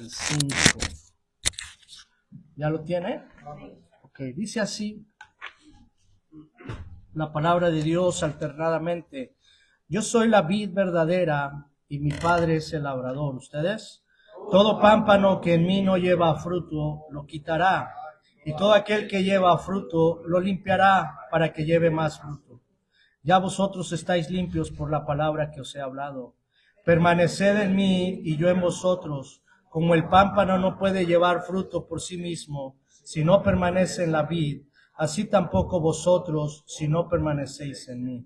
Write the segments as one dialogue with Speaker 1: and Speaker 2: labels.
Speaker 1: 5. ¿Ya lo tiene? Ok, dice así la palabra de Dios alternadamente. Yo soy la vid verdadera y mi Padre es el labrador. ¿Ustedes? Todo pámpano que en mí no lleva fruto lo quitará, y todo aquel que lleva fruto lo limpiará para que lleve más fruto. Ya vosotros estáis limpios por la palabra que os he hablado. Permaneced en mí y yo en vosotros. Como el pámpano no puede llevar fruto por sí mismo si no permanece en la vid, así tampoco vosotros si no permanecéis en mí.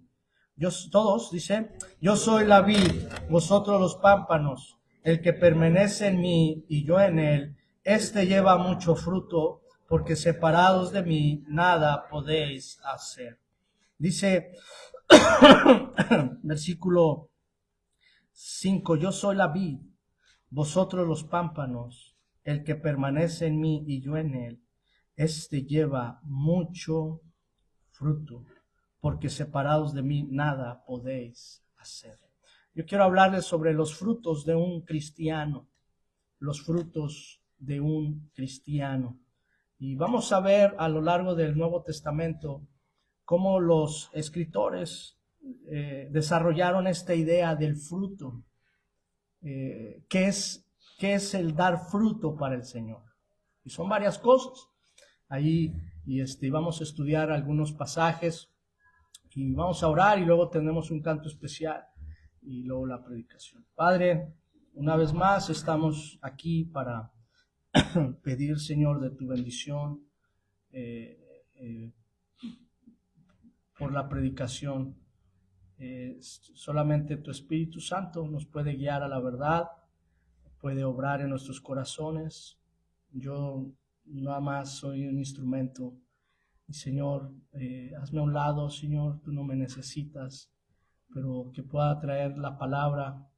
Speaker 1: Todos, dice, yo soy la vid, vosotros los pámpanos. El que permanece en mí y yo en él, éste lleva mucho fruto, porque separados de mí nada podéis hacer. Dice, versículo 5, yo soy la vid, vosotros los pámpanos, el que permanece en mí y yo en él, este lleva mucho fruto, porque separados de mí nada podéis hacer. Yo quiero hablarles sobre los frutos de un cristiano, los frutos de un cristiano. Y vamos a ver a lo largo del Nuevo Testamento cómo los escritores desarrollaron esta idea del fruto. ¿Qué es el dar fruto para el Señor? Y son varias cosas. Ahí vamos a estudiar algunos pasajes y vamos a orar y luego tenemos un canto especial y luego la predicación. Padre, una vez más estamos aquí para pedir, Señor, de tu bendición por la predicación. Solamente tu Espíritu Santo nos puede guiar a la verdad, puede obrar en nuestros corazones. Yo nada más soy un instrumento. Y Señor, hazme a un lado, Señor, tú no me necesitas, pero que pueda traer la palabra,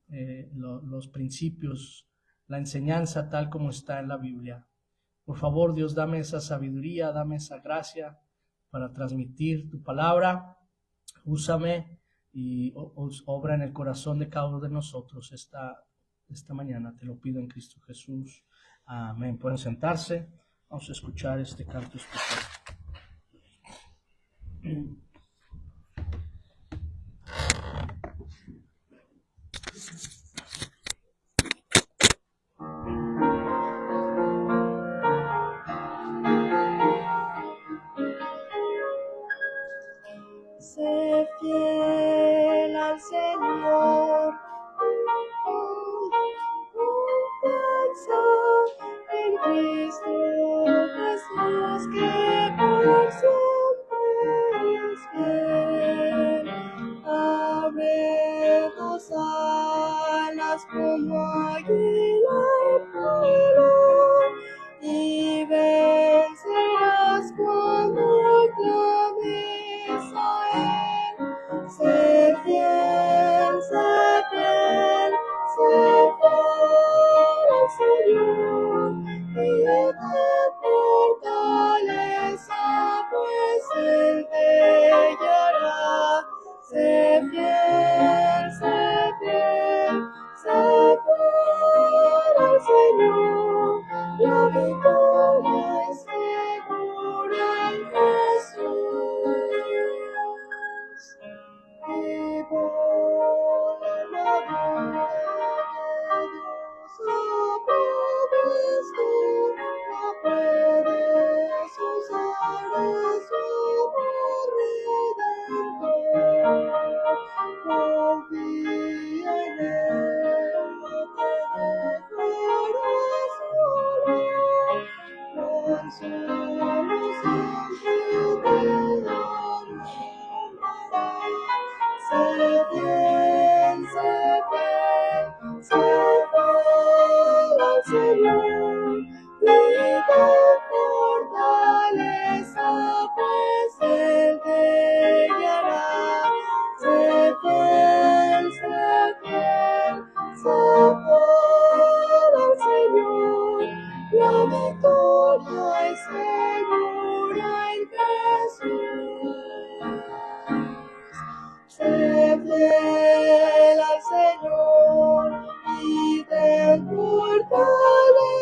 Speaker 1: los principios, la enseñanza tal como está en la Biblia. Por favor, Dios, dame esa sabiduría, dame esa gracia para transmitir tu palabra. Úsame y obra en el corazón de cada uno de nosotros esta mañana. Te lo pido en Cristo Jesús. Amén. Pueden sentarse. Vamos a escuchar este canto especial.
Speaker 2: Sé fiel al Señor, descansa en Cristo Jesús, que por siempre es fiel. Abre tus alas como águila en vuelo y vencerás cuando clames a Él. Sé fiel, sé fiel, sé fiel al Señor, y de fortaleza, pues Él te guiará. Sé fiel, sé fiel, sé fiel al Señor, la victoria es segura en Jesús. Y por la vida que Dios ha provisto, no puedes usar de su redentor. Confía en Él, no te dejará solo, consuelo siempre te dará. Sé fiel, sé fiel, sé fiel al Señor, y ten fortaleza, pues Él te guiará. Sé fiel, sé fiel, sé fiel al Señor, la victoria es segura en Jesús. Sé fiel al Señor y ten fortaleza,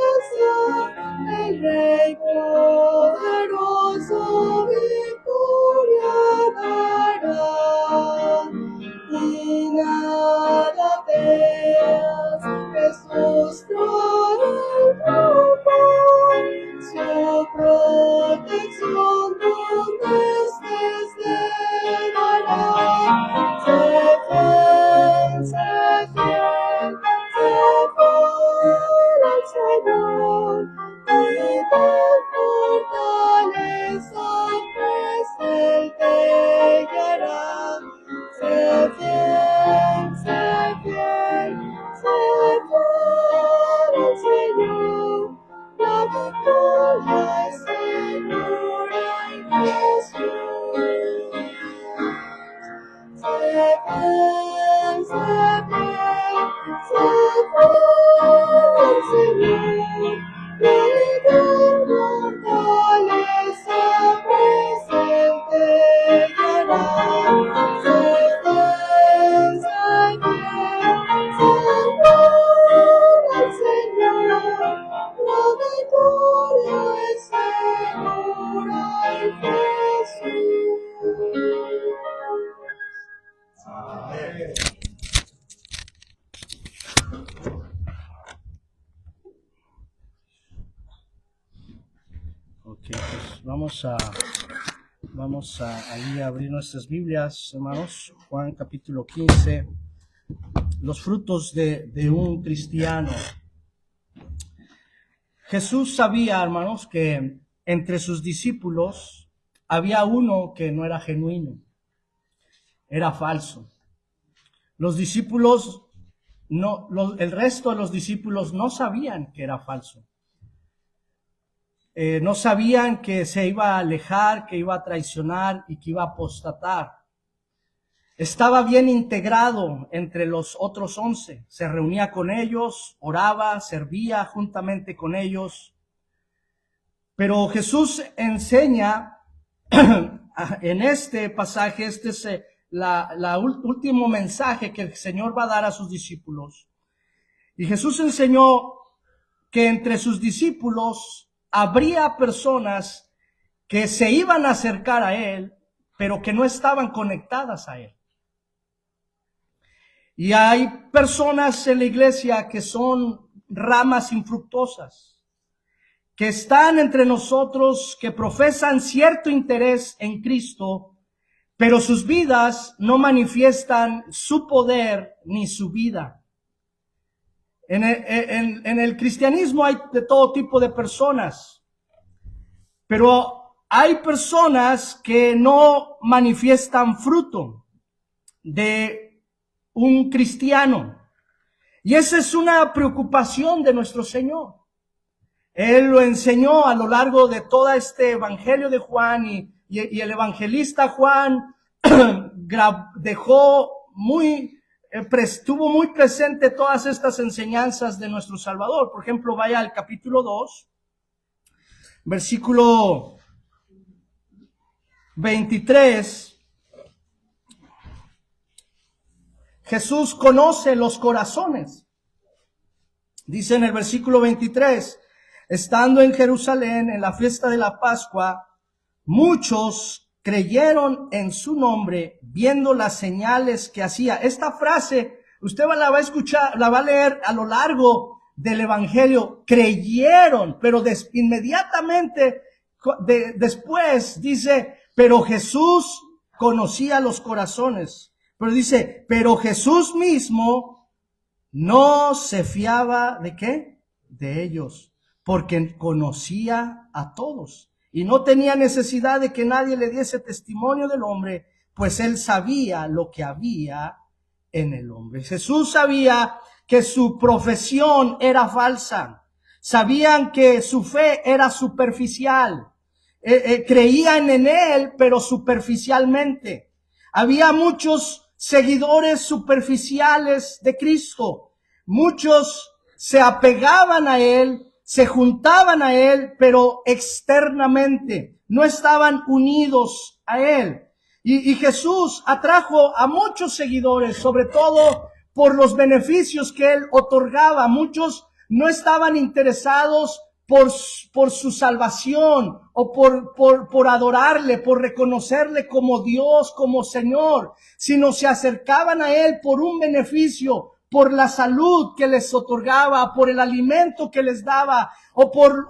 Speaker 2: muestra el triunfo, su protección donde estés te dará. Sé fiel, al Señor, y por fortaleza, pues Él te guiará. Sé fiel, al Señor, la victoria es segura en Jesús. Sé fiel, al Señor, la gran fortaleza presente guiará. Sé fiel, al Señor, la victoria es segura en Jesús. Amén.
Speaker 1: Ok, pues vamos a ahí a abrir nuestras Biblias, hermanos. Juan capítulo 15, los frutos de un cristiano. Jesús sabía, hermanos, que entre sus discípulos había uno que no era genuino, era falso. Los discípulos, el resto de los discípulos no sabían que era falso. No sabían que se iba a alejar, que iba a traicionar y que iba a apostatar. Estaba bien integrado entre los otros 11. Se reunía con ellos, oraba, servía juntamente con ellos. Pero Jesús enseña en este pasaje, este es último mensaje que el Señor va a dar a sus discípulos. Y Jesús enseñó que entre sus discípulos habría personas que se iban a acercar a Él, pero que no estaban conectadas a Él. Y hay personas en la iglesia que son ramas infructuosas, que están entre nosotros, que profesan cierto interés en Cristo, pero sus vidas no manifiestan su poder ni su vida. En el cristianismo hay de todo tipo de personas, pero hay personas que no manifiestan fruto de un cristiano. Y esa es una preocupación de nuestro Señor. Él lo enseñó a lo largo de todo este evangelio de Juan y el evangelista Juan tuvo muy presente todas estas enseñanzas de nuestro Salvador. Por ejemplo, vaya al capítulo 2, versículo 23. Jesús conoce los corazones. Dice en el versículo 23, estando en Jerusalén en la fiesta de la Pascua, muchos creyeron en su nombre, viendo las señales que hacía. Esta frase, usted la va a escuchar, la va a leer a lo largo del evangelio. Creyeron, pero inmediatamente después dice, pero Jesús conocía los corazones. Pero dice, pero Jesús mismo no se fiaba ¿de qué? De ellos, porque conocía a todos y no tenía necesidad de que nadie le diese testimonio del hombre, pues él sabía lo que había en el hombre. Jesús sabía que su profesión era falsa, sabían que su fe era superficial, creían en él, pero superficialmente. Había muchos seguidores superficiales de Cristo. Muchos se apegaban a Él, se juntaban a Él, pero externamente no estaban unidos a Él. Y Jesús atrajo a muchos seguidores, sobre todo por los beneficios que Él otorgaba. Muchos no estaban interesados por su salvación o por adorarle, por reconocerle como Dios, como Señor, sino se acercaban a Él por un beneficio, por la salud que les otorgaba, por el alimento que les daba, o por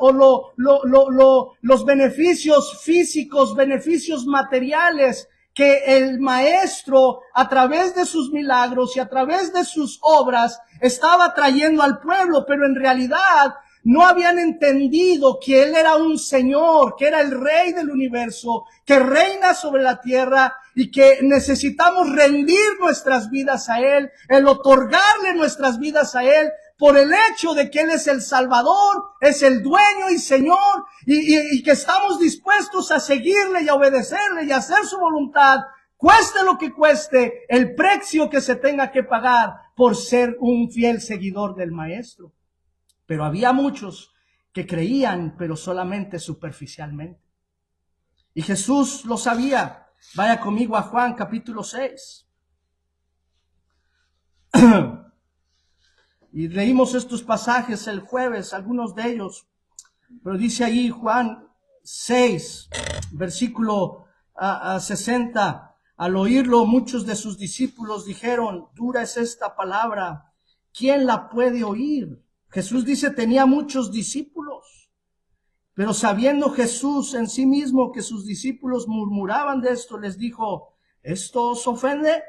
Speaker 1: los beneficios físicos, beneficios materiales que el maestro, a través de sus milagros y a través de sus obras, estaba trayendo al pueblo, pero en realidad no habían entendido que Él era un Señor, que era el Rey del universo, que reina sobre la tierra y que necesitamos rendir nuestras vidas a Él, el otorgarle nuestras vidas a Él, por el hecho de que Él es el Salvador, es el dueño y Señor, y que estamos dispuestos a seguirle y a obedecerle y a hacer su voluntad, cueste lo que cueste, el precio que se tenga que pagar por ser un fiel seguidor del Maestro. Pero había muchos que creían, pero solamente superficialmente. Y Jesús lo sabía. Vaya conmigo a Juan capítulo 6. Y leímos estos pasajes el jueves, algunos de ellos. Pero dice ahí Juan 6, versículo 60. Al oírlo, muchos de sus discípulos dijeron, dura es esta palabra, ¿quién la puede oír? Jesús dice, tenía muchos discípulos, pero sabiendo Jesús en sí mismo que sus discípulos murmuraban de esto, les dijo, ¿esto os ofende?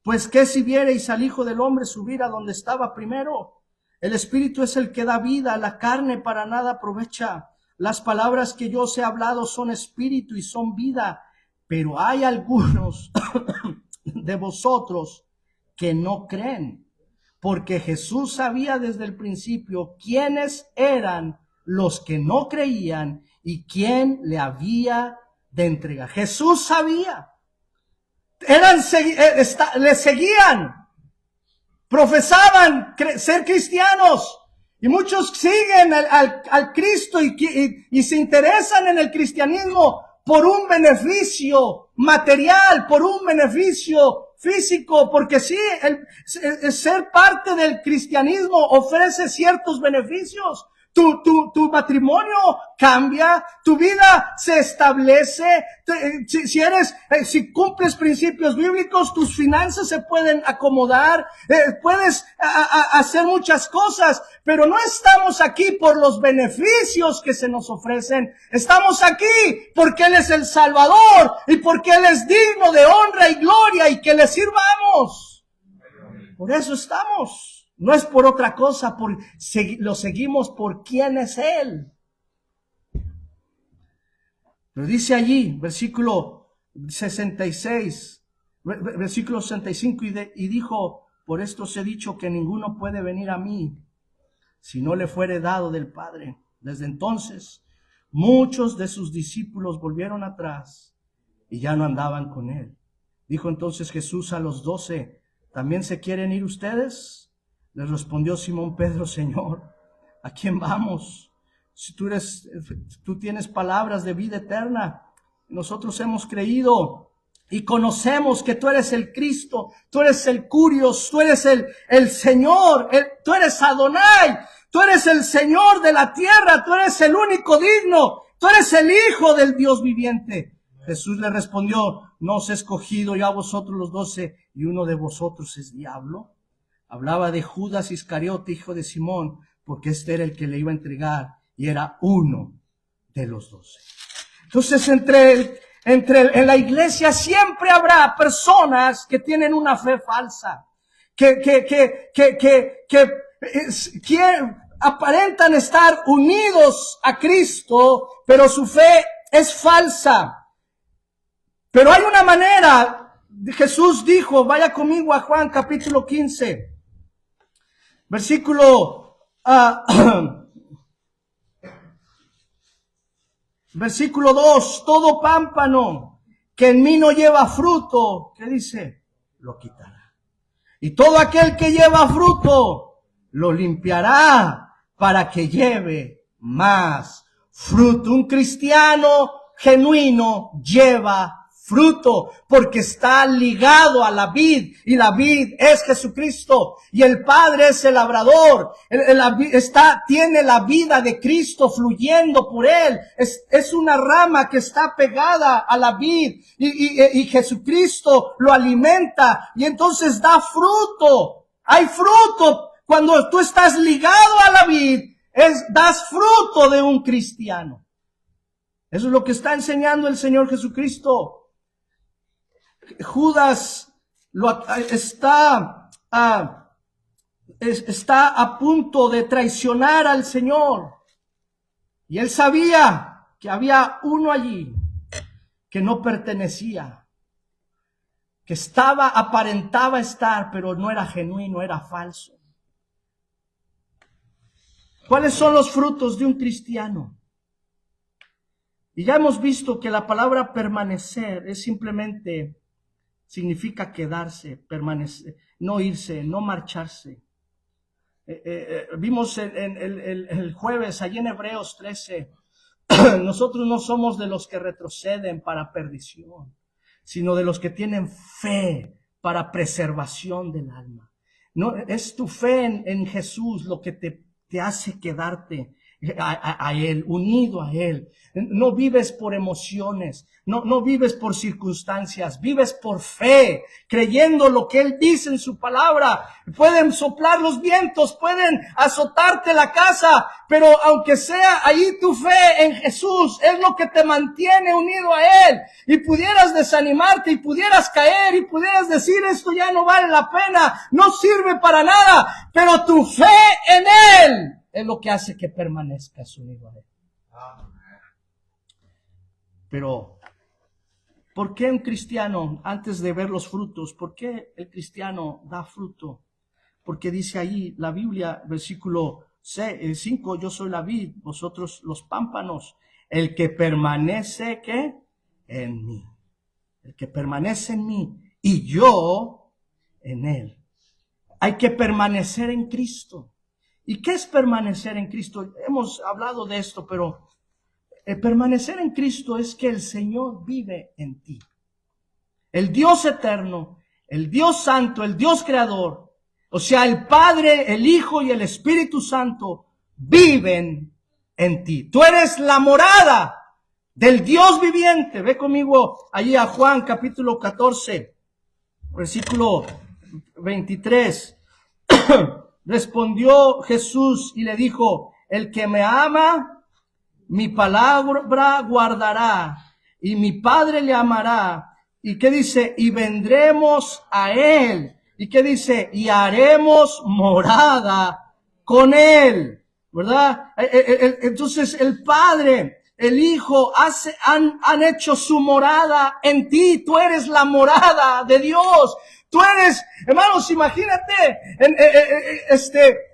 Speaker 1: Pues qué si viereis al Hijo del Hombre subir a donde estaba primero. El Espíritu es el que da vida, la carne para nada aprovecha. Las palabras que yo os he hablado son espíritu y son vida, pero hay algunos de vosotros que no creen. Porque Jesús sabía desde el principio quiénes eran los que no creían y quién le había de entregar. Jesús sabía. Le seguían. Profesaban ser cristianos. Y muchos siguen al Cristo y se interesan en el cristianismo por un beneficio material, por un beneficio físico, porque sí, el ser parte del cristianismo ofrece ciertos beneficios. Tu matrimonio cambia, tu vida se establece, si cumples principios bíblicos, tus finanzas se pueden acomodar, puedes hacer muchas cosas, pero no estamos aquí por los beneficios que se nos ofrecen, estamos aquí porque Él es el Salvador y porque Él es digno de honra y gloria y que le sirvamos. Por eso estamos. No es por otra cosa, lo seguimos por quién es Él. Pero dice allí, versículo 66, versículo 65, y dijo, por esto os he dicho que ninguno puede venir a mí si no le fuere dado del Padre. Desde entonces, muchos de sus discípulos volvieron atrás y ya no andaban con Él. Dijo entonces Jesús a los 12, ¿también se quieren ir ustedes? Le respondió Simón Pedro, Señor, ¿a quién vamos? Si tú tienes palabras de vida eterna, nosotros hemos creído y conocemos que tú eres el Cristo, tú eres el Curios, tú eres el Señor, tú eres Adonai, tú eres el Señor de la tierra, tú eres el único digno, tú eres el Hijo del Dios viviente. Jesús le respondió, no os he escogido yo a vosotros los 12 y uno de vosotros es diablo. Hablaba de Judas Iscariote, hijo de Simón, porque este era el que le iba a entregar y era uno de los 12. Entonces, en la iglesia siempre habrá personas que tienen una fe falsa, que aparentan estar unidos a Cristo, pero su fe es falsa. Pero hay una manera. Jesús dijo, vaya conmigo a Juan capítulo 15. Versículo 2, todo pámpano que en mí no lleva fruto, ¿qué dice? Lo quitará. Y todo aquel que lleva fruto, lo limpiará para que lleve más fruto. Un cristiano genuino lleva fruto, porque está ligado a la vid, y la vid es Jesucristo, y el Padre es el labrador, tiene la vida de Cristo fluyendo por él, es una rama que está pegada a la vid, y Jesucristo lo alimenta, y entonces da fruto Hay fruto. Cuando tú estás ligado a la vid, das fruto de un cristiano. Eso es lo que está enseñando el Señor Jesucristo. Judas está a punto de traicionar al Señor. Y él sabía que había uno allí que no pertenecía, que aparentaba estar, pero no era genuino, era falso. ¿Cuáles son los frutos de un cristiano? Y ya hemos visto que la palabra permanecer significa quedarse, permanecer, no irse, no marcharse. Vimos el jueves, allí en Hebreos 13, nosotros no somos de los que retroceden para perdición, sino de los que tienen fe para preservación del alma. No, es tu fe en Jesús lo que te hace quedarte a Él, unido a Él. No vives por emociones, no vives por circunstancias, vives por fe, creyendo lo que Él dice en su palabra. Pueden soplar los vientos, pueden azotarte la casa, pero aunque sea ahí tu fe en Jesús, es lo que te mantiene unido a Él. Y pudieras desanimarte, y pudieras caer, y pudieras decir, esto ya no vale la pena, no sirve para nada, pero tu fe en Él es lo que hace que permanezcas unido a Él. Pero, ¿por qué un cristiano, antes de ver los frutos, por qué el cristiano da fruto? Porque dice ahí la Biblia, versículo 5, yo soy la vid, vosotros los pámpanos. El que permanece, ¿qué? En mí. El que permanece en mí y yo en Él. Hay que permanecer en Cristo. ¿Y qué es permanecer en Cristo? Hemos hablado de esto, pero permanecer en Cristo es que el Señor vive en ti. El Dios eterno, el Dios santo, el Dios creador, o sea, el Padre, el Hijo y el Espíritu Santo viven en ti. Tú eres la morada del Dios viviente. Ve conmigo allí a Juan capítulo 14, versículo 23. Respondió Jesús y le dijo, el que me ama, mi palabra guardará, y mi Padre le amará. ¿Y qué dice? Y vendremos a Él. ¿Y qué dice? Y haremos morada con Él. ¿Verdad? Entonces el Padre, el Hijo han hecho su morada en ti. Tú eres la morada de Dios. Tú eres, hermanos, imagínate,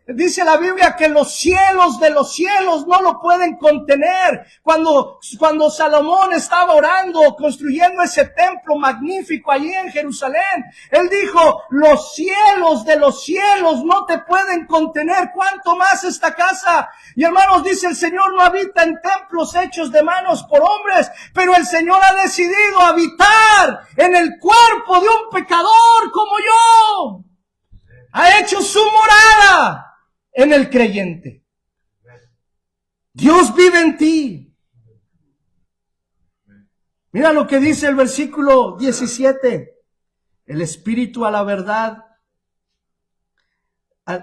Speaker 1: dice la Biblia que los cielos de los cielos no lo pueden contener. Cuando Salomón estaba orando, construyendo ese templo magnífico allí en Jerusalén, él dijo, los cielos de los cielos no te pueden contener, ¿cuánto más esta casa? Y hermanos, dice el Señor no habita en templos hechos de manos por hombres, pero el Señor ha decidido habitar en el cuerpo de un pecador como yo. Ha hecho su morada en el creyente. Dios vive en ti. Mira lo que dice el versículo 17. El Espíritu a la verdad,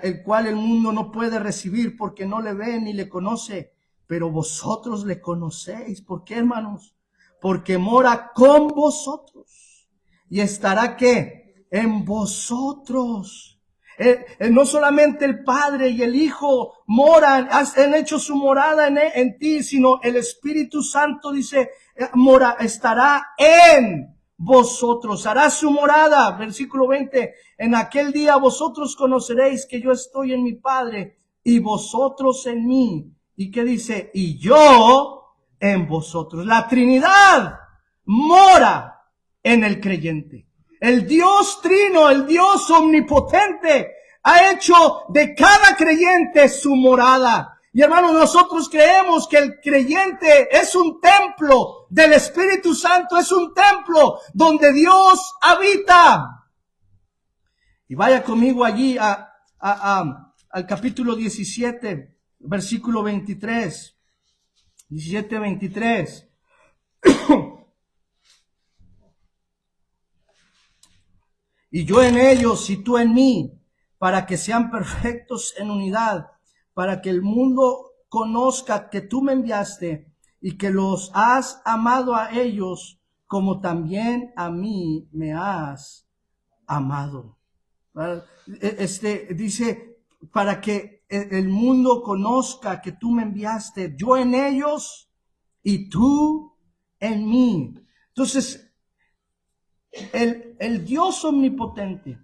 Speaker 1: el cual el mundo no puede recibir porque no le ve ni le conoce, pero vosotros le conocéis. ¿Por qué, hermanos? Porque mora con vosotros y estará ¿qué? En vosotros. No solamente el Padre y el Hijo moran, han hecho su morada en ti, sino el Espíritu Santo dice, estará en vosotros, hará su morada. Versículo 20, en aquel día vosotros conoceréis que yo estoy en mi Padre y vosotros en mí. ¿Y qué dice? Y yo en vosotros. La Trinidad mora en el creyente. El Dios trino, el Dios omnipotente, ha hecho de cada creyente su morada. Y hermanos, nosotros creemos que el creyente es un templo del Espíritu Santo, es un templo donde Dios habita. Y vaya conmigo allí al capítulo 17, versículo 23. 17, 23. Y yo en ellos y tú en mí, para que sean perfectos en unidad, para que el mundo conozca que tú me enviaste y que los has amado a ellos como también a mí me has amado. Dice, para que el mundo conozca que tú me enviaste, yo en ellos y tú en mí. Entonces, el Dios omnipotente,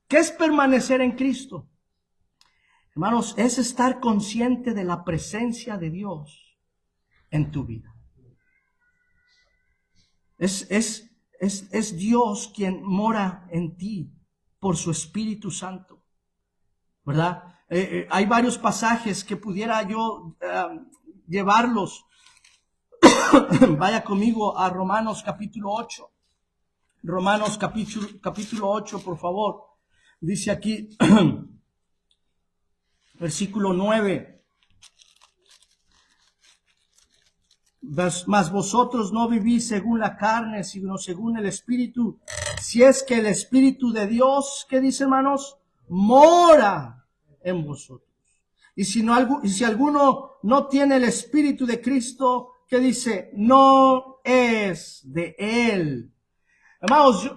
Speaker 1: ¿qué es permanecer en Cristo? Hermanos, es estar consciente de la presencia de Dios en tu vida. Es Dios quien mora en ti por su Espíritu Santo, ¿verdad? Hay varios pasajes que pudiera yo llevarlos. Vaya conmigo a Romanos capítulo 8. Romanos capítulo 8, por favor. Dice aquí, versículo 9. Mas vosotros no vivís según la carne, sino según el Espíritu. Si es que el Espíritu de Dios, ¿qué dice, hermanos? Mora en vosotros. Y si alguno no tiene el Espíritu de Cristo, ¿qué dice? No es de Él. Hermanos,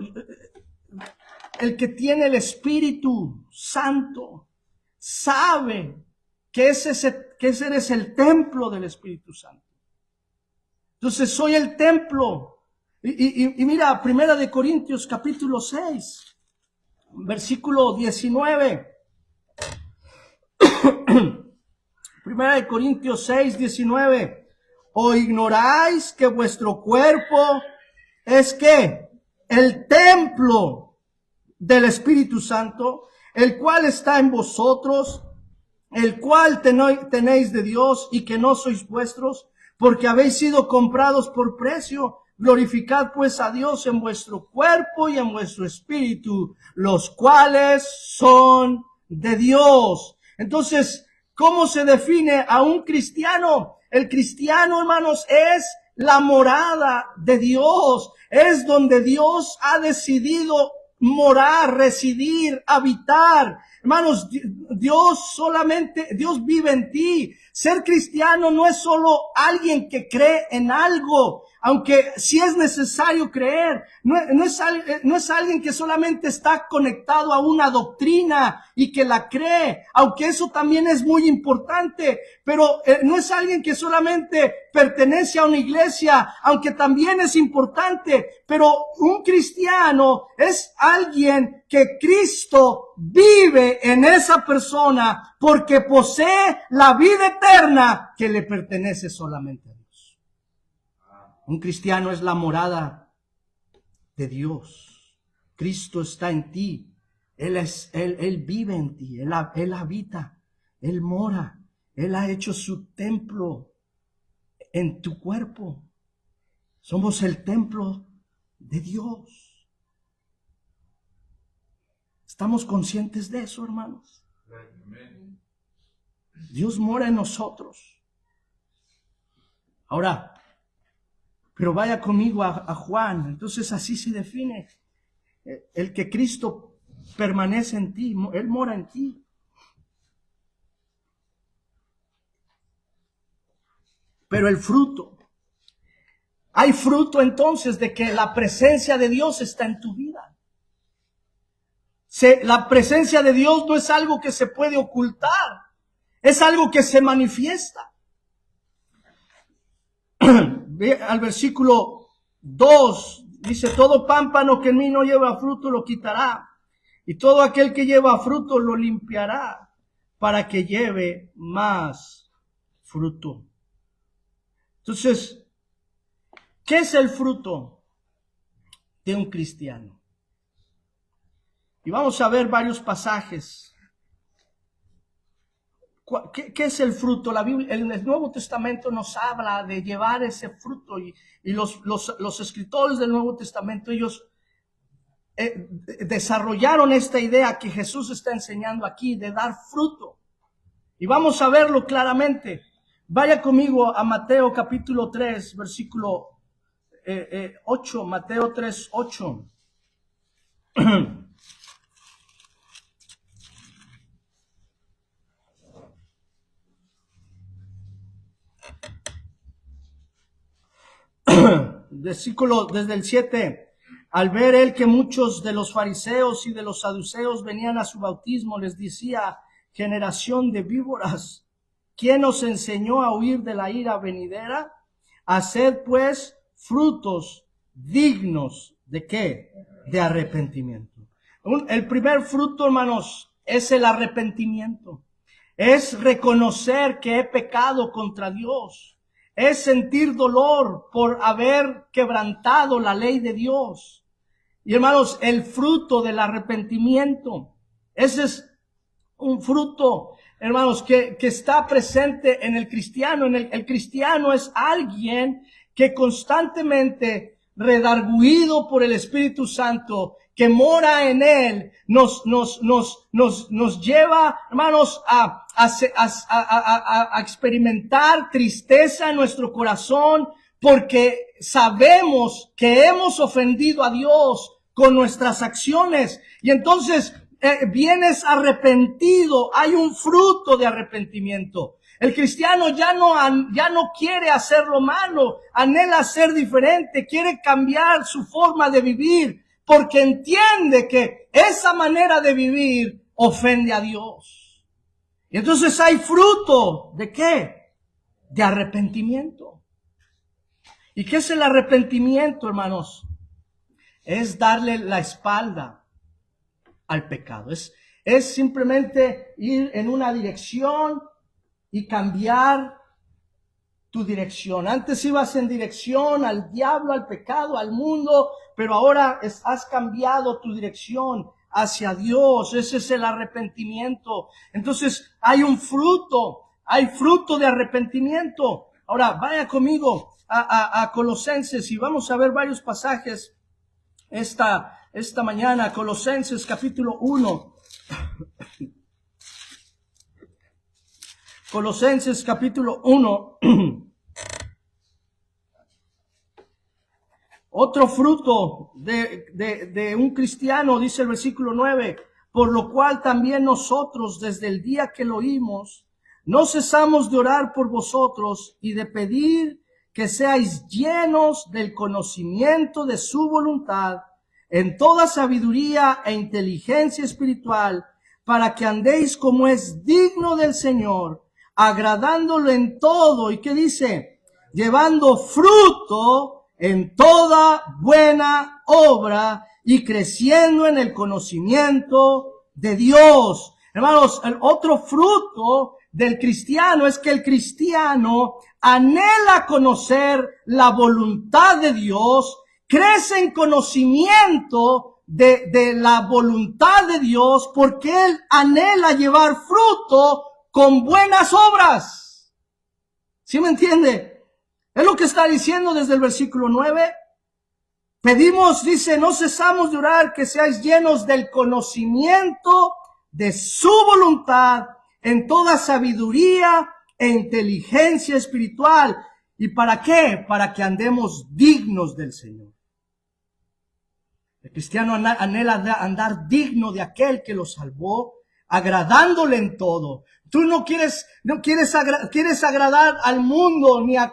Speaker 1: el que tiene el Espíritu Santo sabe que ese es el templo del Espíritu Santo. Entonces soy el templo. Y mira, 1 Corintios capítulo 6, versículo 19. 1 Corintios 6, 19. ¿O ignoráis que vuestro cuerpo es ¿qué? El templo del Espíritu Santo, el cual está en vosotros, el cual tenéis de Dios y que no sois vuestros, porque habéis sido comprados por precio? Glorificad pues a Dios en vuestro cuerpo y en vuestro espíritu, los cuales son de Dios. Entonces, ¿cómo se define a un cristiano? El cristiano, hermanos, es la morada de Dios. Es donde Dios ha decidido morar, residir, habitar. Hermanos, Dios vive en ti. Ser cristiano no es solo alguien que cree en algo, aunque sí es necesario creer. No es alguien que solamente está conectado a una doctrina y que la cree, aunque eso también es muy importante. Pero no es alguien que solamente pertenece a una iglesia, aunque también es importante. Pero un cristiano es alguien que Cristo vive en esa persona porque posee la vida eterna que le pertenece solamente a Dios. Un cristiano es la morada de Dios. Cristo está en ti. Él vive en ti. Él habita. Él mora. Él ha hecho su templo en tu cuerpo. Somos el templo de Dios. ¿Estamos conscientes de eso, hermanos? Dios mora en nosotros. Ahora, pero vaya conmigo a Juan. Entonces así se define el que Cristo permanece en ti. Él mora en ti. Pero el fruto. Hay fruto entonces de que la presencia de Dios está en tu vida. La presencia de Dios no es algo que se puede ocultar. Es algo que se manifiesta. Ve al versículo 2. Dice, todo pámpano que en mí no lleva fruto lo quitará. Y todo aquel que lleva fruto lo limpiará para que lleve más fruto. Entonces, ¿qué es el fruto de un cristiano? Y vamos a ver varios pasajes. ¿Qué es el fruto? La Biblia, en el Nuevo Testamento nos habla de llevar ese fruto y los escritores del Nuevo Testamento, ellos desarrollaron esta idea que Jesús está enseñando aquí de dar fruto. Y vamos a verlo claramente. Vaya conmigo a Mateo capítulo 3, versículo 8, Mateo 3, 8. versículo desde el 7. Al ver él que muchos de los fariseos y de los saduceos venían a su bautismo, les decía: generación de víboras, ¿quién os enseñó a huir de la ira venidera? Haced pues frutos dignos ¿de qué? De arrepentimiento. El primer fruto, hermanos, es el arrepentimiento. Es reconocer que he pecado contra Dios. Es sentir dolor por haber quebrantado la ley de Dios. Y hermanos, el fruto del arrepentimiento, ese es un fruto, hermanos, que está presente en el cristiano. El cristiano es alguien que constantemente, redarguido por el Espíritu Santo, que mora en él, nos lleva, hermanos, a experimentar tristeza en nuestro corazón, porque sabemos que hemos ofendido a Dios con nuestras acciones. Y entonces vienes arrepentido, hay un fruto de arrepentimiento. El cristiano ya no quiere hacer lo malo, anhela ser diferente, quiere cambiar su forma de vivir, porque entiende que esa manera de vivir ofende a Dios. Y entonces hay fruto, ¿de qué? De arrepentimiento. ¿Y qué es el arrepentimiento, hermanos? Es darle la espalda al pecado. Es simplemente ir en una dirección y cambiar tu dirección. Antes ibas en dirección al diablo, al pecado, al mundo, pero ahora has cambiado tu dirección hacia Dios. Ese es el arrepentimiento. Entonces hay un fruto, hay fruto de arrepentimiento. Ahora vaya conmigo a Colosenses y vamos a ver varios pasajes esta mañana. Colosenses capítulo 1. Colosenses capítulo 1. Otro fruto de un cristiano, dice el versículo 9, por lo cual también nosotros desde el día que lo oímos, no cesamos de orar por vosotros y de pedir que seáis llenos del conocimiento de su voluntad, en toda sabiduría e inteligencia espiritual, para que andéis como es digno del Señor, agradándolo en todo. ¿Y qué dice? Llevando fruto en toda buena obra y creciendo en el conocimiento de Dios. Hermanos, el otro fruto del cristiano es que el cristiano anhela conocer la voluntad de Dios, crece en conocimiento de la voluntad de Dios, porque él anhela llevar fruto con buenas obras. ¿Sí me entiende? Es lo que está diciendo desde el versículo 9. Pedimos, dice, no cesamos de orar que seáis llenos del conocimiento de su voluntad en toda sabiduría e inteligencia espiritual. ¿Y para qué? Para que andemos dignos del Señor. El cristiano anhela andar digno de aquel que lo salvó, agradándole en todo. Tú no quieres agradar al mundo ni a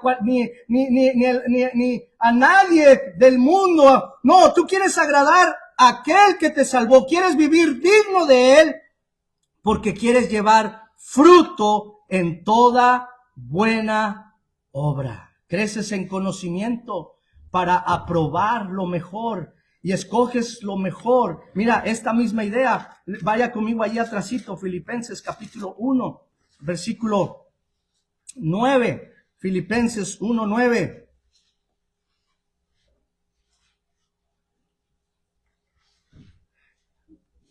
Speaker 1: nadie del mundo. No, tú quieres agradar a aquel que te salvó. Quieres vivir digno de él porque quieres llevar fruto en toda buena obra. Creces en conocimiento para aprobar lo mejor y escoges lo mejor. Mira, esta misma idea, vaya conmigo allí atrásito, Filipenses capítulo 1, versículo 9. Filipenses 1, 9.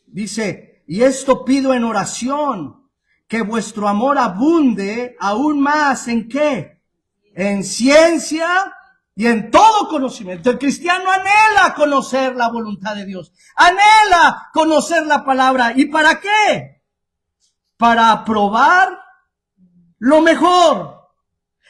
Speaker 1: Dice, y esto pido en oración, que vuestro amor abunde aún más, ¿en qué? En ciencia y en todo conocimiento. El cristiano anhela conocer la voluntad de Dios. Anhela conocer la palabra. ¿Y para qué? Para aprobar lo mejor.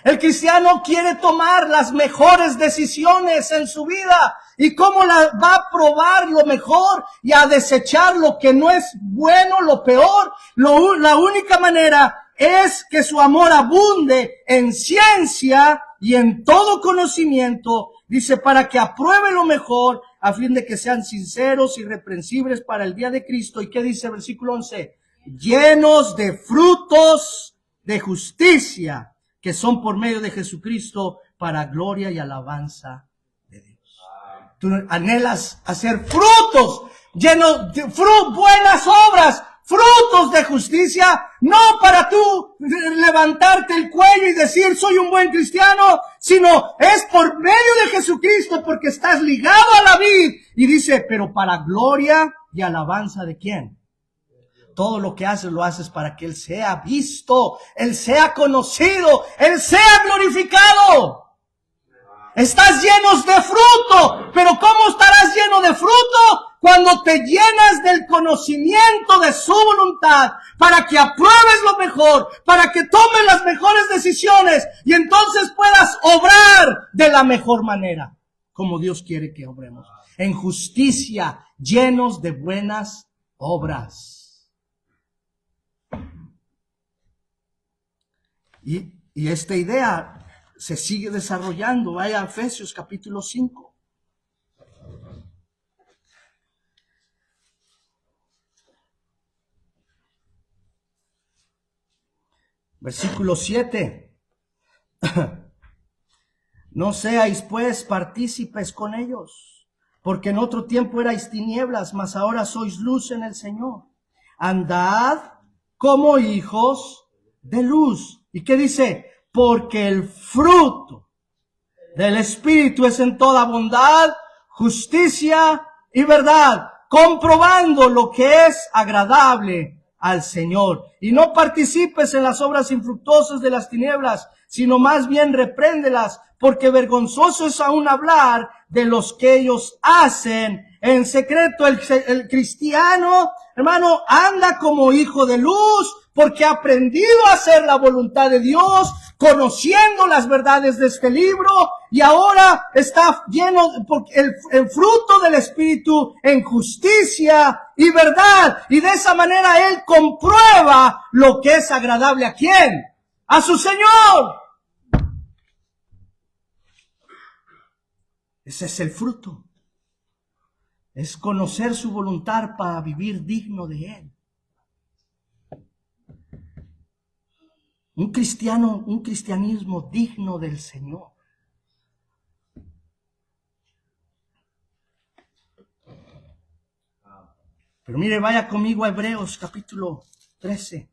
Speaker 1: El cristiano quiere tomar las mejores decisiones en su vida. ¿Y cómo va a probar lo mejor y a desechar lo que no es bueno, lo peor? La única manera es que su amor abunde en ciencia y en todo conocimiento, dice, para que apruebe lo mejor, a fin de que sean sinceros, irreprensibles para el día de Cristo. ¿Y qué dice el versículo 11? Llenos de frutos de justicia, que son por medio de Jesucristo, para gloria y alabanza de Dios. Tú anhelas hacer frutos, llenos de buenas obras, frutos de justicia, no para tú levantarte el cuello y decir soy un buen cristiano, sino es por medio de Jesucristo, porque estás ligado a la vid. Y dice, pero para gloria y alabanza ¿de quién? Todo lo que haces, lo haces para que Él sea visto, Él sea conocido, Él sea glorificado. Estás llenos de fruto, pero ¿cómo estarás lleno de fruto? Cuando te llenas del conocimiento de su voluntad, para que apruebes lo mejor, para que tomes las mejores decisiones y entonces puedas obrar de la mejor manera, como Dios quiere que obremos. En justicia, llenos de buenas obras. Y esta idea se sigue desarrollando. Vaya a Efesios capítulo 5. Versículo 7. No seáis pues partícipes con ellos, porque en otro tiempo erais tinieblas, mas ahora sois luz en el Señor. Andad como hijos de luz. ¿Y qué dice? Porque el fruto del Espíritu es en toda bondad, justicia y verdad, comprobando lo que es agradable al Señor. Y no participes en las obras infructuosas de las tinieblas, sino más bien repréndelas, porque vergonzoso es aún hablar de los que ellos hacen en secreto. El cristiano, hermano, anda como hijo de luz, porque ha aprendido a hacer la voluntad de Dios, conociendo las verdades de este libro, y ahora está lleno porque el fruto del Espíritu en justicia y verdad. Y de esa manera Él comprueba lo que es agradable ¿a quién? A su Señor. Ese es el fruto. Es conocer su voluntad para vivir digno de Él. Un cristianismo digno del Señor. Pero mire, vaya conmigo a Hebreos capítulo 13.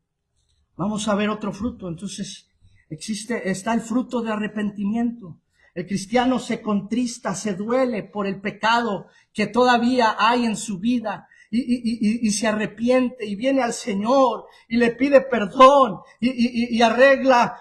Speaker 1: Vamos a ver otro fruto. Entonces, está el fruto de arrepentimiento. El cristiano se contrista, se duele por el pecado que todavía hay en su vida. Y se arrepiente y viene al Señor y le pide perdón y arregla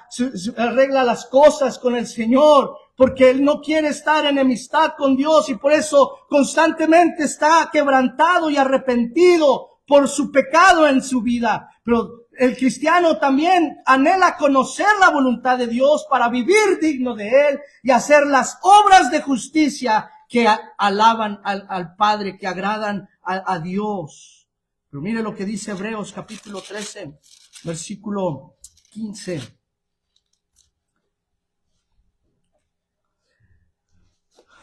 Speaker 1: las cosas con el Señor, porque Él no quiere estar en enemistad con Dios y por eso constantemente está quebrantado y arrepentido por su pecado en su vida. Pero el cristiano también anhela conocer la voluntad de Dios para vivir digno de Él y hacer las obras de justicia que alaban al Padre, que agradan a Dios. Pero mire lo que dice Hebreos capítulo 13, versículo 15.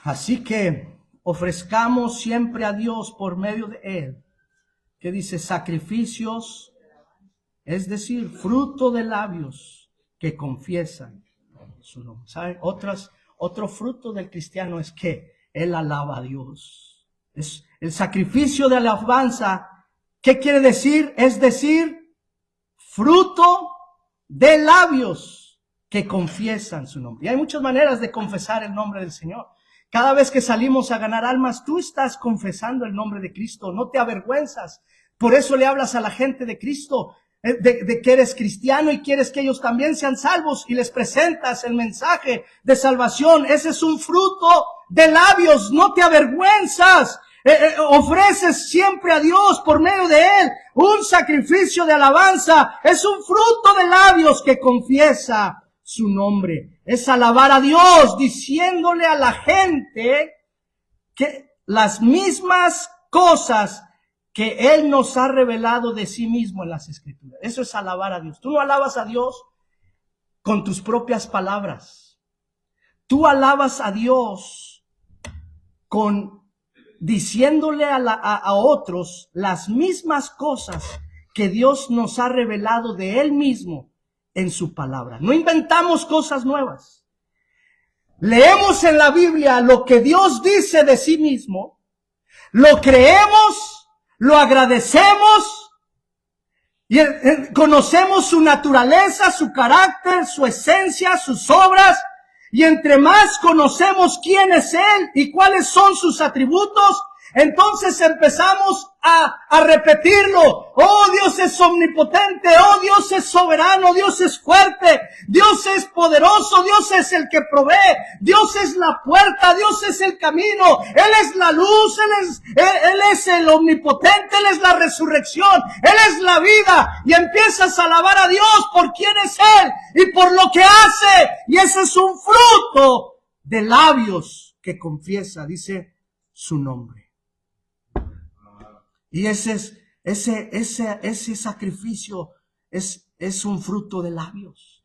Speaker 1: Así que ofrezcamos siempre a Dios por medio de Él, que dice sacrificios, es decir, fruto de labios que confiesan su nombre. ¿Saben? Otro fruto del cristiano es que Él alaba a Dios. Es el sacrificio de alabanza. ¿Qué quiere decir? Es decir, fruto de labios que confiesan su nombre. Y hay muchas maneras de confesar el nombre del Señor. Cada vez que salimos a ganar almas, tú estás confesando el nombre de Cristo. No te avergüenzas. Por eso le hablas a la gente de Cristo, de que eres cristiano y quieres que ellos también sean salvos y les presentas el mensaje de salvación. Ese es un fruto de labios. No te avergüenzas. Ofreces siempre a Dios por medio de Él un sacrificio de alabanza. Es un fruto de labios que confiesa su nombre. Es alabar a Dios diciéndole a la gente que las mismas cosas que Él nos ha revelado de sí mismo en las Escrituras. Eso es alabar a Dios. Tú no alabas a Dios con tus propias palabras. tú alabas a Dios diciéndole a otros las mismas cosas que Dios nos ha revelado de Él mismo en su palabra. No inventamos cosas nuevas. Leemos en la Biblia lo que Dios dice de sí mismo, lo creemos, lo agradecemos y conocemos su naturaleza, su carácter, su esencia, sus obras. Y entre más conocemos quién es Él y cuáles son sus atributos, entonces empezamos a repetirlo. Oh, Dios es omnipotente. Oh, Dios es soberano. Dios es fuerte. Dios es poderoso. Dios es el que provee. Dios es la puerta. Dios es el camino. Él es la luz. Él es el omnipotente. Él es la resurrección. Él es la vida. Y empiezas a alabar a Dios por quién es Él y por lo que hace. Y ese es un fruto de labios que confiesa, dice, su nombre. Y ese sacrificio es un fruto de labios.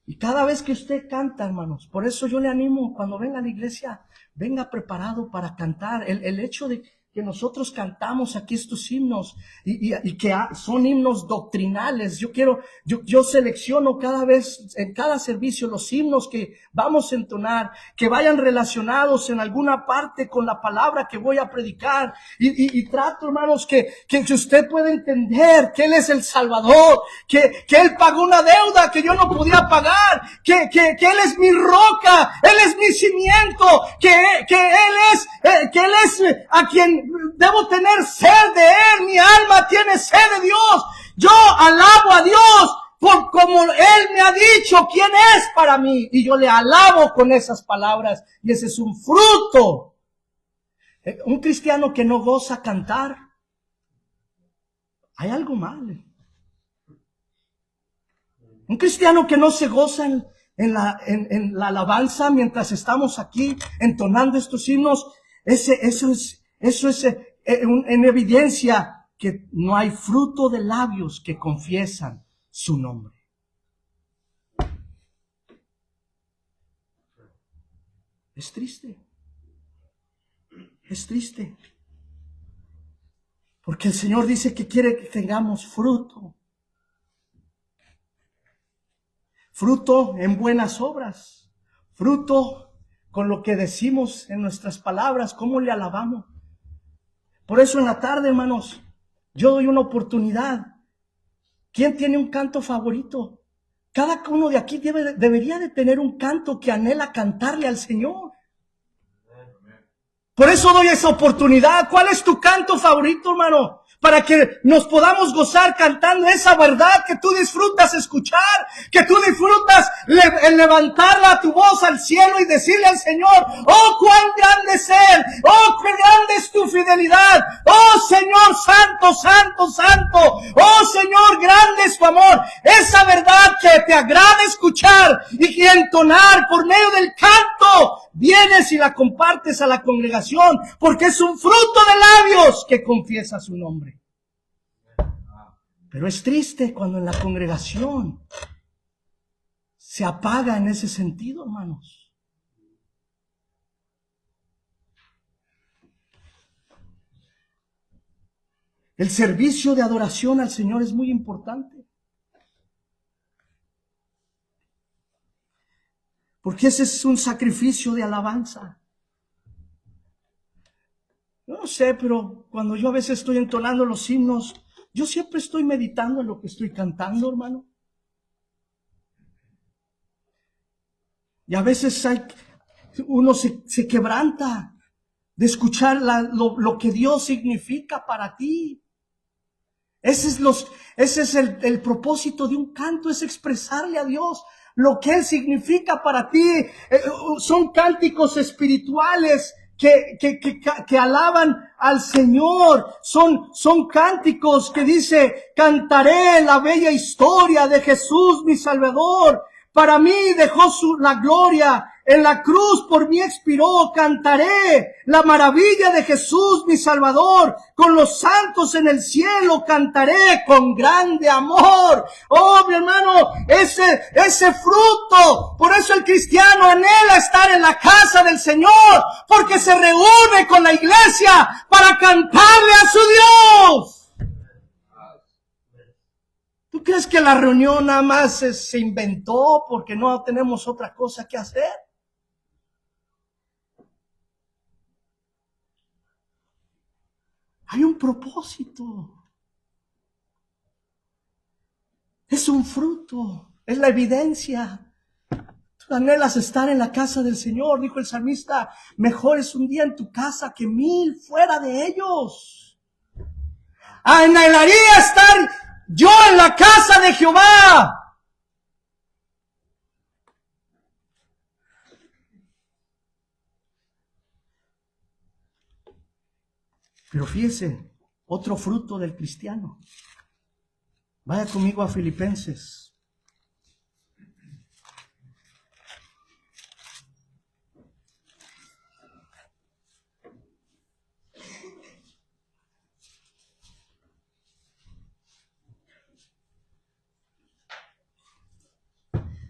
Speaker 1: Y cada vez que usted canta, hermanos, por eso yo le animo, cuando venga a la iglesia, venga preparado para cantar. El hecho de que nosotros cantamos aquí estos himnos y que son himnos doctrinales. Yo selecciono cada vez, en cada servicio, los himnos que vamos a entonar, que vayan relacionados en alguna parte con la palabra que voy a predicar. Y trato, hermanos, que usted pueda entender que Él es el Salvador, que Él pagó una deuda que yo no podía pagar, que Él es mi roca, Él es mi cimiento, que Él es a quien debo tener sed de Él. Mi alma tiene sed de Dios. Yo alabo a Dios por como Él me ha dicho quién es para mí. Y yo le alabo con esas palabras. Y ese es un fruto. Un cristiano que no goza cantar, hay algo mal. Un cristiano que no se goza en la alabanza mientras estamos aquí entonando estos himnos, eso es en evidencia que no hay fruto de labios que confiesan su nombre. Es triste. Es triste. Porque el Señor dice que quiere que tengamos fruto. Fruto en buenas obras. Fruto con lo que decimos en nuestras palabras, cómo le alabamos. Por eso en la tarde, hermanos, yo doy una oportunidad. ¿Quién tiene un canto favorito? Cada uno de aquí debería de tener un canto que anhela cantarle al Señor. Por eso doy esa oportunidad. ¿Cuál es tu canto favorito, hermano? Para que nos podamos gozar cantando esa verdad que tú disfrutas escuchar, que tú disfrutas levantarla tu voz al cielo y decirle al Señor: oh, cuán grande es Él, oh, qué grande es tu fidelidad, oh Señor, santo, santo, santo, oh Señor, grande es tu amor. Esa verdad que te agrada escuchar y que entonar por medio del canto, vienes y la compartes a la congregación, porque es un fruto de labios que confiesa su nombre. Pero es triste cuando en la congregación se apaga en ese sentido, hermanos. El servicio de adoración al Señor es muy importante. Porque ese es un sacrificio de alabanza. Yo no sé, pero cuando yo a veces estoy entonando los himnos, yo siempre estoy meditando en lo que estoy cantando, hermano. Y a veces uno se quebranta de escuchar lo que Dios significa para ti. Ese es el propósito de un canto, es expresarle a Dios lo que Él significa para ti. Son cánticos espirituales que alaban al Señor. Son cánticos que dice: cantaré la bella historia de Jesús mi Salvador. Para mí dejó la gloria, en la cruz por mí expiró. Cantaré la maravilla de Jesús mi Salvador. Con los santos en el cielo cantaré con grande amor. Oh, mi hermano, ese fruto. Por eso eso el cristiano anhela estar en la casa del Señor, porque se reúne con la iglesia para cantarle a su Dios. ¿Tú crees que la reunión nada más se inventó porque no tenemos otra cosa que hacer? Hay un propósito. Es un fruto, es la evidencia. Tú anhelas estar en la casa del Señor, dijo el salmista, mejor es un día en tu casa que 1000 fuera de ellos. Anhelaría estar yo en la casa de Jehová. Pero fíjese, otro fruto del cristiano. Vaya conmigo a Filipenses.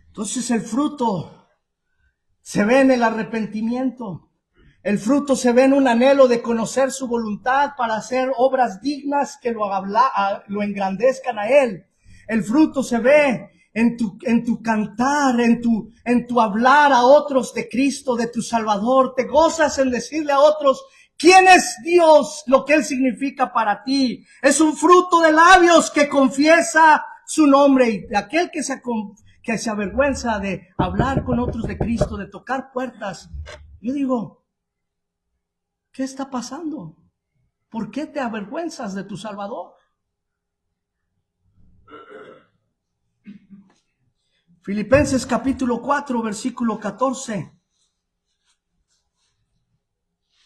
Speaker 1: Entonces el fruto se ve en el arrepentimiento. El fruto se ve en un anhelo de conocer su voluntad para hacer obras dignas que lo engrandezcan a Él. El fruto se ve en tu cantar, en tu hablar a otros de Cristo, de tu Salvador. Te gozas en decirle a otros quién es Dios, lo que Él significa para ti. Es un fruto de labios que confiesa su nombre, y aquel que se avergüenza de hablar con otros de Cristo, de tocar puertas. Yo digo, ¿qué está pasando? ¿Por qué te avergüenzas de tu Salvador? Filipenses capítulo 4, versículo 14.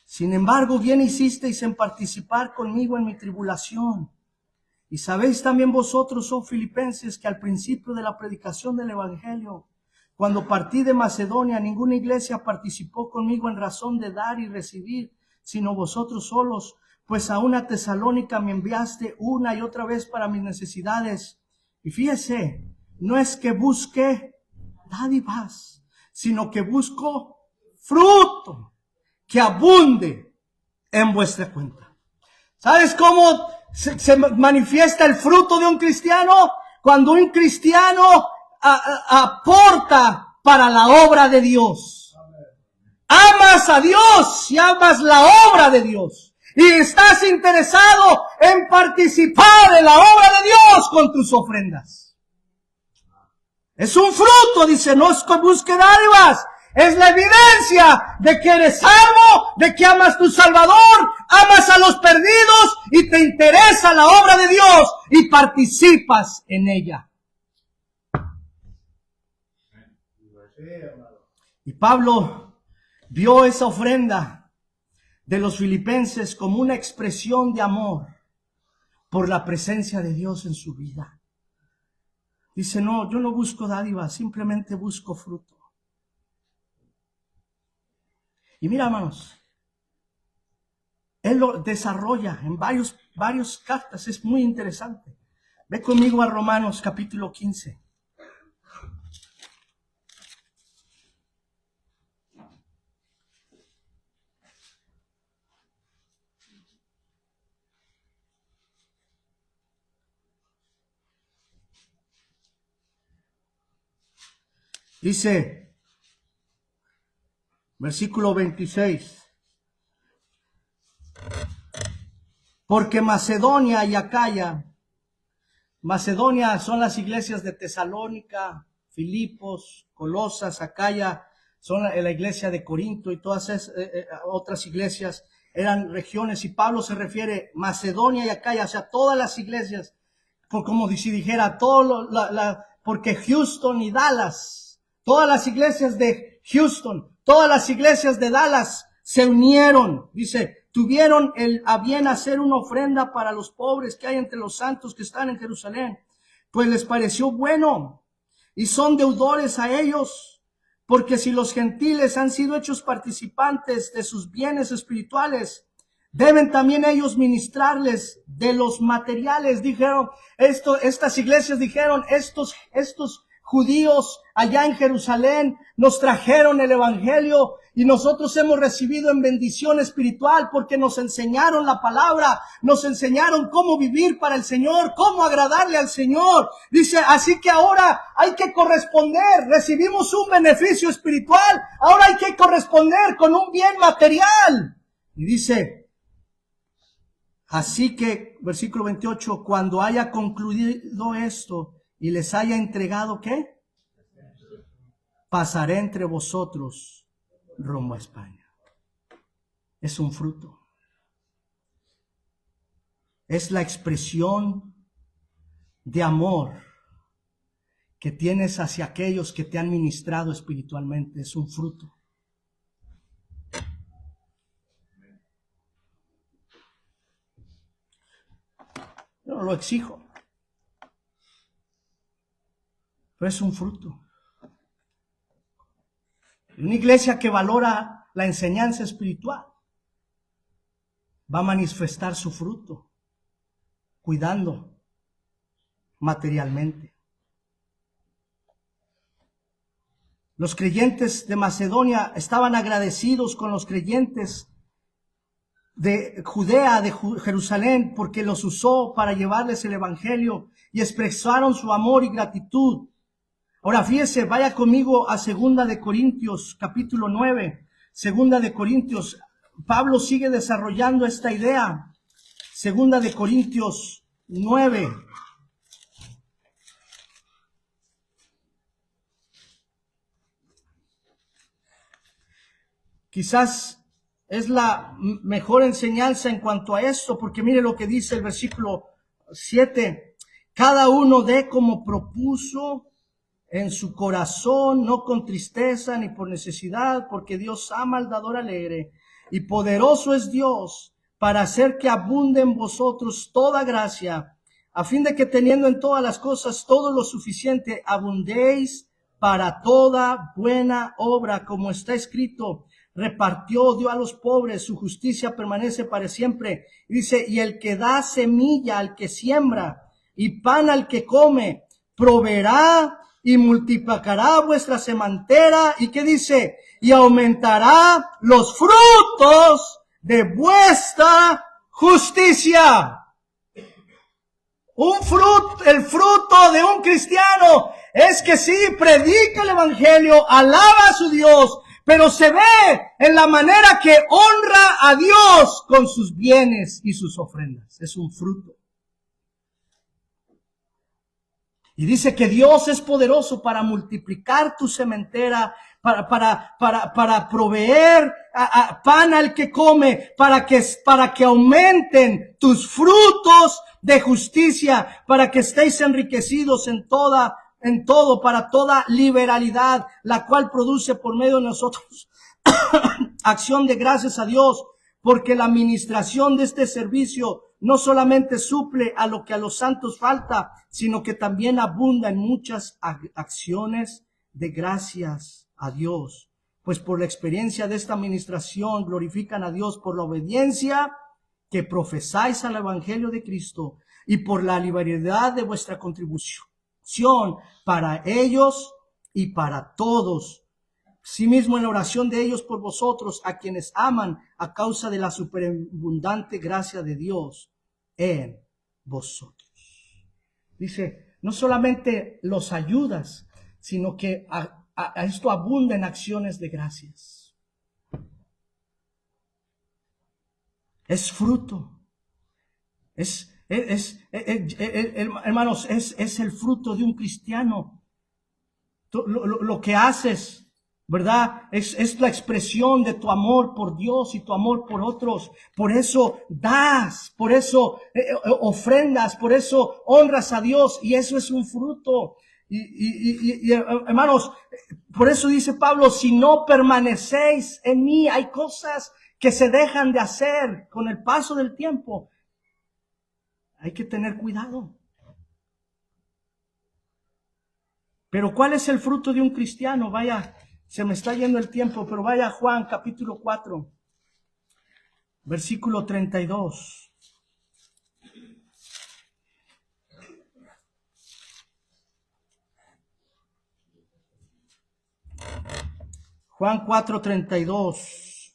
Speaker 1: Sin embargo, bien hicisteis en participar conmigo en mi tribulación. Y sabéis también vosotros, oh filipenses, que al principio de la predicación del evangelio, cuando partí de Macedonia, ninguna iglesia participó conmigo en razón de dar y recibir, sino vosotros solos, pues a una Tesalónica me enviaste una y otra vez para mis necesidades. Y fíjese, no es que busque dádivas, sino que busco fruto que abunde en vuestra cuenta. ¿Sabes cómo se manifiesta el fruto de un cristiano? Cuando un cristiano aporta para la obra de Dios. Amas a Dios y amas la obra de Dios. Y estás interesado en participar en la obra de Dios con tus ofrendas. Es un fruto, dice, no es que busque dádivas. Es la evidencia de que eres salvo, de que amas tu Salvador, amas a los perdidos y te interesa la obra de Dios y participas en ella. Y Pablo vio esa ofrenda de los filipenses como una expresión de amor por la presencia de Dios en su vida. Dice, no, yo no busco dádivas, simplemente busco fruto. Y mira, hermanos, él lo desarrolla en varias cartas, es muy interesante. Ve conmigo a Romanos capítulo 15. Dice, versículo 26. Porque Macedonia y Acaya, Macedonia son las iglesias de Tesalónica, Filipos, Colosas, Acaya, son la iglesia de Corinto y todas esas otras iglesias eran regiones. Y Pablo se refiere Macedonia y Acaya, o sea, todas las iglesias, como si dijera, porque Houston y Dallas, todas las iglesias de Houston, todas las iglesias de Dallas se unieron, dice, tuvieron a bien hacer una ofrenda para los pobres que hay entre los santos que están en Jerusalén, pues les pareció bueno y son deudores a ellos, porque si los gentiles han sido hechos participantes de sus bienes espirituales, deben también ellos ministrarles de los materiales. Dijeron, estas iglesias dijeron, estos judíos allá en Jerusalén nos trajeron el evangelio y nosotros hemos recibido en bendición espiritual porque nos enseñaron la palabra, nos enseñaron cómo vivir para el Señor, cómo agradarle al Señor. Dice, así que ahora hay que corresponder, recibimos un beneficio espiritual, ahora hay que corresponder con un bien material. Y dice, así que, versículo 28, cuando haya concluido esto y les haya entregado, ¿qué? Pasaré entre vosotros rumbo a España. Es un fruto. Es la expresión de amor que tienes hacia aquellos que te han ministrado espiritualmente. Es un fruto. Yo no lo exijo, pero es un fruto. Una iglesia que valora la enseñanza espiritual va a manifestar su fruto, cuidando materialmente. Los creyentes de Macedonia estaban agradecidos con los creyentes de Judea, de Jerusalén, porque los usó para llevarles el evangelio y expresaron su amor y gratitud. Ahora fíjese, vaya conmigo a 2 de Corintios, capítulo 9. 2 de Corintios, Pablo sigue desarrollando esta idea. 2 de Corintios 9. Quizás es la mejor enseñanza en cuanto a esto, porque mire lo que dice el versículo 7. Cada uno dé como propuso en su corazón, no con tristeza ni por necesidad, porque Dios ama al dador alegre, y poderoso es Dios para hacer que abunde en vosotros toda gracia, a fin de que teniendo en todas las cosas todo lo suficiente, abundéis para toda buena obra, como está escrito, repartió, dio a los pobres, su justicia permanece para siempre. Y dice, y el que da semilla al que siembra y pan al que come, proveerá y multiplicará vuestra sementera. ¿Y qué dice? Y aumentará los frutos de vuestra justicia. El fruto de un cristiano es que sí, predica el evangelio, alaba a su Dios, pero se ve en la manera que honra a Dios con sus bienes y sus ofrendas. Es un fruto. Y dice que Dios es poderoso para multiplicar tu sementera, para proveer pan al que come, para que aumenten tus frutos de justicia, para que estéis enriquecidos en todo, para toda liberalidad, la cual produce por medio de nosotros acción de gracias a Dios, porque la administración de este servicio no solamente suple a lo que a los santos falta, sino que también abunda en muchas acciones de gracias a Dios. Pues por la experiencia de esta administración glorifican a Dios por la obediencia que profesáis al evangelio de Cristo y por la liberalidad de vuestra contribución para ellos y para todos. Asimismo en la oración de ellos por vosotros, a quienes aman a causa de la superabundante gracia de Dios en vosotros. Dice, no solamente los ayudas, sino que a esto abunda en acciones de gracias. Es fruto. Hermanos, es el fruto de un cristiano. Lo que haces, ¿verdad? Es la expresión de tu amor por Dios y tu amor por otros. Por eso das, por eso ofrendas, por eso honras a Dios, y eso es un fruto. Y hermanos, por eso dice Pablo, si no permanecéis en mí, hay cosas que se dejan de hacer con el paso del tiempo. Hay que tener cuidado. Pero ¿cuál es el fruto de un cristiano? Vaya, se me está yendo el tiempo, pero vaya a Juan capítulo 4, versículo 32. Juan 4:32.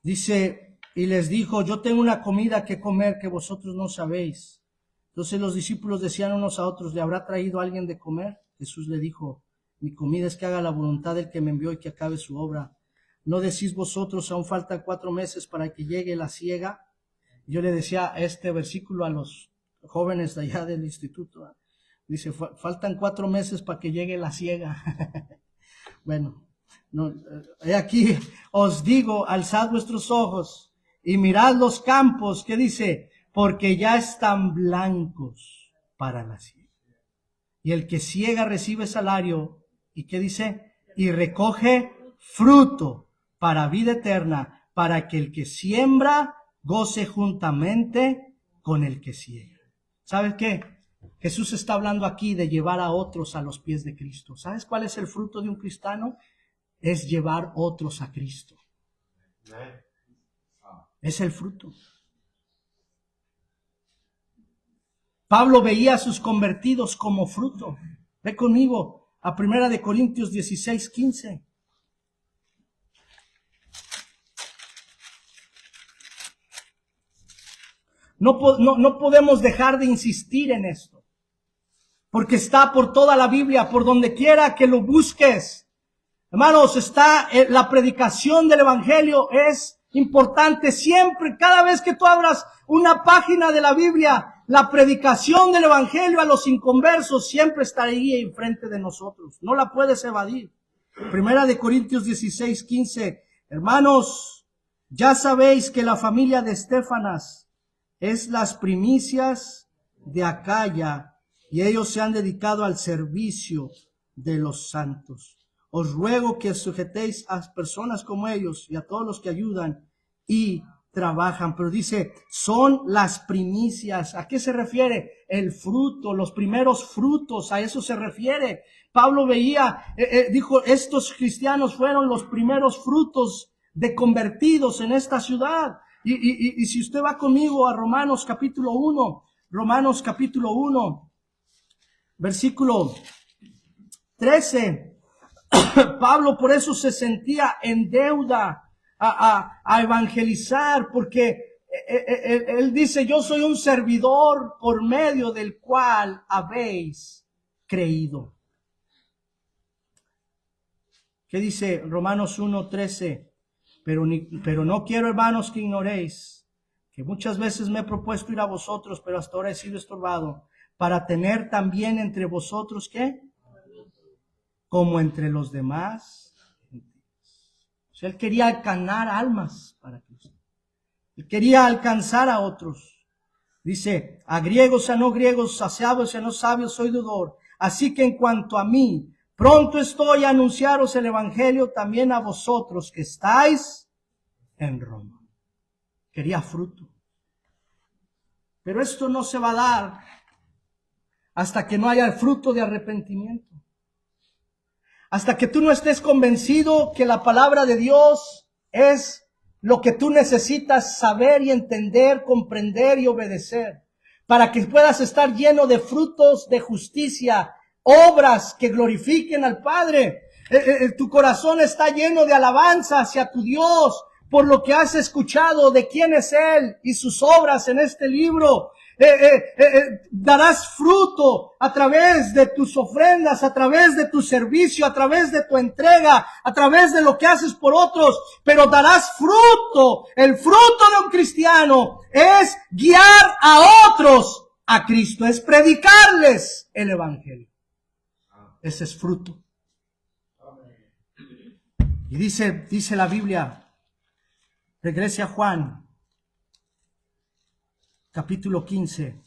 Speaker 1: Dice, y les dijo, yo tengo una comida que comer que vosotros no sabéis. Entonces los discípulos decían unos a otros, ¿le habrá traído alguien de comer? Jesús le dijo, mi comida es que haga la voluntad del que me envió y que acabe su obra. ¿No decís vosotros, aún faltan 4 meses para que llegue la siega? Yo le decía este versículo a los jóvenes de allá del instituto. Dice, faltan 4 meses para que llegue la siega. Bueno, no, aquí os digo, alzad vuestros ojos y mirad los campos, ¿qué dice? Porque ya están blancos para la siega. Y el que siega recibe salario, ¿y qué dice? Y recoge fruto para vida eterna, para que el que siembra goce juntamente con el que siega. ¿Sabes qué? Jesús está hablando aquí de llevar a otros a los pies de Cristo. ¿Sabes cuál es el fruto de un cristiano? Es llevar otros a Cristo. Es el fruto. Pablo veía a sus convertidos como fruto. Ve conmigo a 1 Corintios 16:15. No podemos dejar de insistir en esto, porque está por toda la Biblia, por donde quiera que lo busques. Hermanos, está la predicación del Evangelio, es importante siempre, cada vez que tú abras una página de la Biblia, la predicación del Evangelio a los inconversos siempre está ahí enfrente de nosotros, no la puedes evadir. 1 Corintios 16:15, hermanos, ya sabéis que la familia de Estéfanas es las primicias de Acaya, y ellos se han dedicado al servicio de los santos. Os ruego que sujetéis a personas como ellos y a todos los que ayudan y trabajan. Pero dice, son las primicias. ¿A qué se refiere? El fruto, los primeros frutos, a eso se refiere. Pablo veía, dijo, estos cristianos fueron los primeros frutos de convertidos en esta ciudad. Y si usted va conmigo a Romanos capítulo 1, versículo 13, Pablo por eso se sentía en deuda a evangelizar, porque él dice, yo soy un servidor por medio del cual habéis creído. ¿Qué dice Romanos 1:13? Pero no quiero, hermanos, que ignoréis que muchas veces me he propuesto ir a vosotros, pero hasta ahora he sido estorbado, para tener también entre vosotros, ¿qué? Como entre los demás. O sea, él quería alcanzar almas para Cristo. Él quería alcanzar a otros. Dice, a griegos, a no griegos, a sabios, a no sabios, soy deudor. Así que en cuanto a mí, pronto estoy a anunciaros el evangelio también a vosotros que estáis en Roma. Quería fruto. Pero esto no se va a dar hasta que no haya el fruto de arrepentimiento. Hasta que tú no estés convencido que la palabra de Dios es lo que tú necesitas saber y entender, comprender y obedecer, para que puedas estar lleno de frutos de justicia, obras que glorifiquen al Padre. Tu corazón está lleno de alabanza hacia tu Dios por lo que has escuchado de quién es Él y sus obras en este libro. Darás fruto a través de tus ofrendas, a través de tu servicio, a través de tu entrega, a través de lo que haces por otros, pero darás fruto. El fruto de un cristiano es guiar a otros a Cristo, es predicarles el evangelio. Ese es fruto. Y dice la Biblia, regrese a Juan, capítulo 15.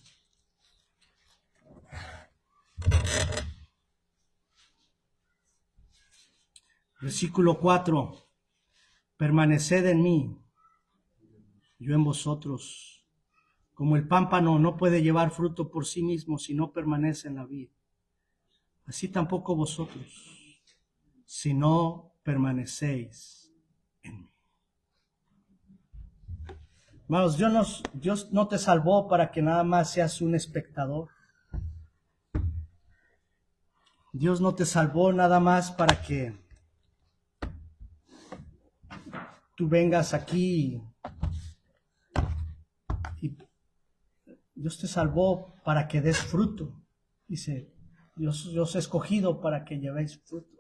Speaker 1: Versículo 4. Permaneced en mí, yo en vosotros. Como el pámpano no puede llevar fruto por sí mismo si no permanece en la vid, así tampoco vosotros, si no permanecéis en mí. Hermanos, Dios no te salvó para que nada más seas un espectador. Dios no te salvó nada más para que tú vengas aquí y Dios te salvó para que des fruto. Dice, Dios os ha escogido para que llevéis fruto.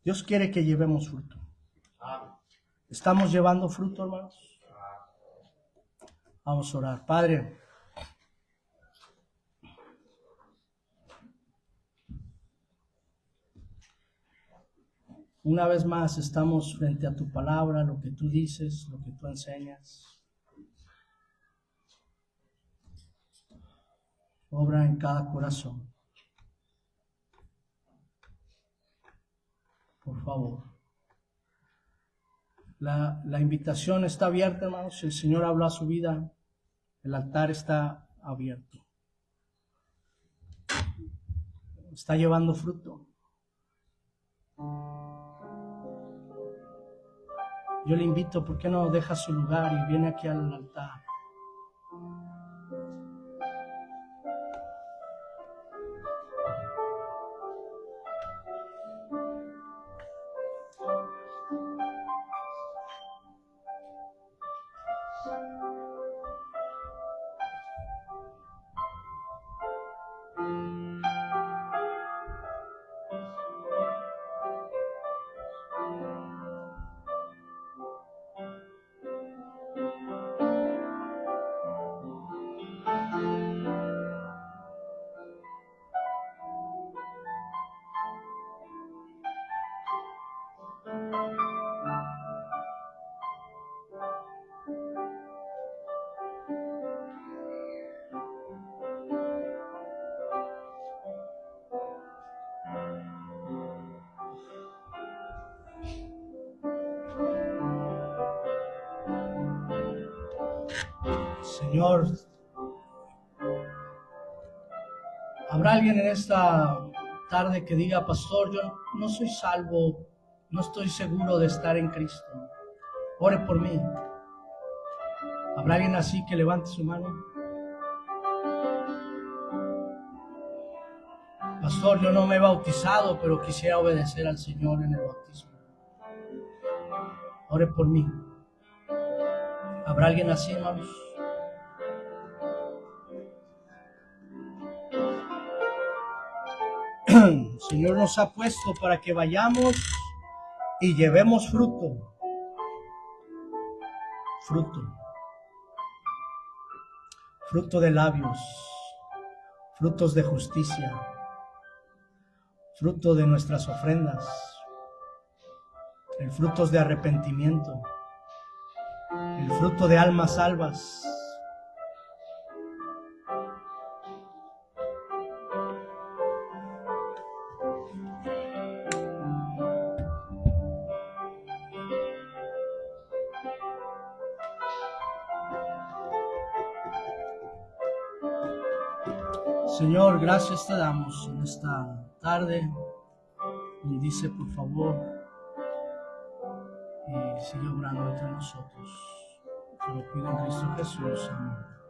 Speaker 1: Dios quiere que llevemos fruto. ¿Estamos llevando fruto, hermanos? Vamos a orar. Padre, una vez más estamos frente a tu palabra, lo que tú dices, lo que tú enseñas. Obra en cada corazón. Por favor. La invitación está abierta, hermanos. Si el Señor habló a su vida, el altar está abierto. Está llevando fruto. Yo le invito, ¿por qué no deja su lugar y viene aquí al altar? Señor, ¿habrá alguien en esta tarde que diga, pastor, yo no soy salvo, no estoy seguro de estar en Cristo? Ore por mí. ¿Habrá alguien así que levante su mano? Pastor, yo no me he bautizado, pero quisiera obedecer al Señor en el bautismo. Ore por mí. ¿Habrá alguien así, hermanos? El Señor nos ha puesto para que vayamos y llevemos fruto. Fruto. Fruto de labios. Frutos de justicia. Fruto de nuestras ofrendas. El fruto de arrepentimiento. El fruto de almas salvas. Señor, gracias te damos en esta tarde. Bendice por favor y sigue obrando entre nosotros. Te lo pido en Cristo Jesús. Amén.